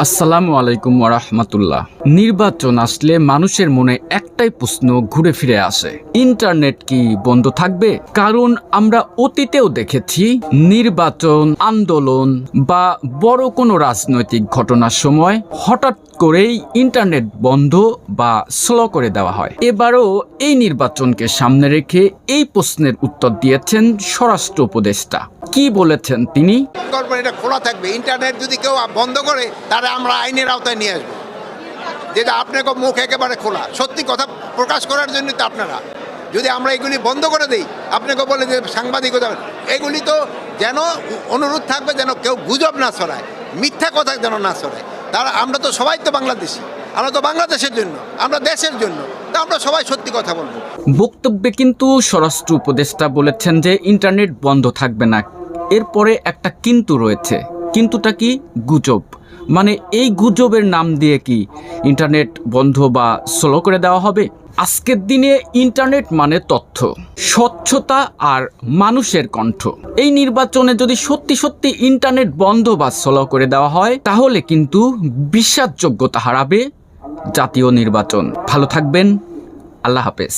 আসসালামু আলাইকুম ওয়া রাহমাতুল্লাহ। নির্বাচন আসলে মানুষের মনে একটাই প্রশ্ন ঘুরে ফিরে আসে, ইন্টারনেট কি বন্ধ থাকবে? কারণ আমরা অতীতেও দেখেছি নির্বাচন, আন্দোলন বা বড় কোনো রাজনৈতিক ঘটনার সময় হঠাৎ করেই ইন্টারনেট বন্ধ বা স্লো করে দেওয়া হয়। এবারও এই নির্বাচনকে সামনে রেখে এই প্রশ্নের উত্তর দিয়েছেন স্বরাষ্ট্র উপদেষ্টা। কি বলেছেন তিনি? এটা খোলা থাকবে, ইন্টারনেট যদি কেউ বন্ধ করে তাহলে আমরা আইনের আওতায় নিয়ে আসবো। যেটা আপনাকে মুখ একেবারে খোলা, সত্যি কথা প্রকাশ করার জন্য তো আপনারা যদি আমরা এগুলি বন্ধ করে দিই, আপনাকে বলে যে সাংবাদিকতা, এগুলি তো যেন অনুরোধ থাকবে যেন কেউ গুজব না ছড়ায়, মিথ্যা কথা যেন না ছড়ায়। তারা আমরা তো সবাই তো বাংলাদেশি, আমরা তো বাংলাদেশের জন্য, আমরা দেশের জন্য, তা আমরা সবাই সত্যি কথা বলবো। বক্তব্যে কিন্তু স্বরাষ্ট্র উপদেষ্টা বলেছেন যে ইন্টারনেট বন্ধ থাকবে না। এরপরে একটা কিন্তু রয়েছে, কিন্তুটা কি? গুজব। মানে এই গুজবের নাম দিয়ে কি ইন্টারনেট বন্ধ বা স্লো করে দেওয়া হবে? আজকের দিনে ইন্টারনেট মানে তথ্য, স্বচ্ছতা আর মানুষের কণ্ঠ। এই নির্বাচনে যদি সত্যি সত্যি ইন্টারনেট বন্ধ বা স্লো করে দেওয়া হয়, তাহলে কিন্তু বিশ্বাসযোগ্যতা হারাবে জাতীয় নির্বাচন। ভালো থাকবেন, আল্লাহ হাফেজ।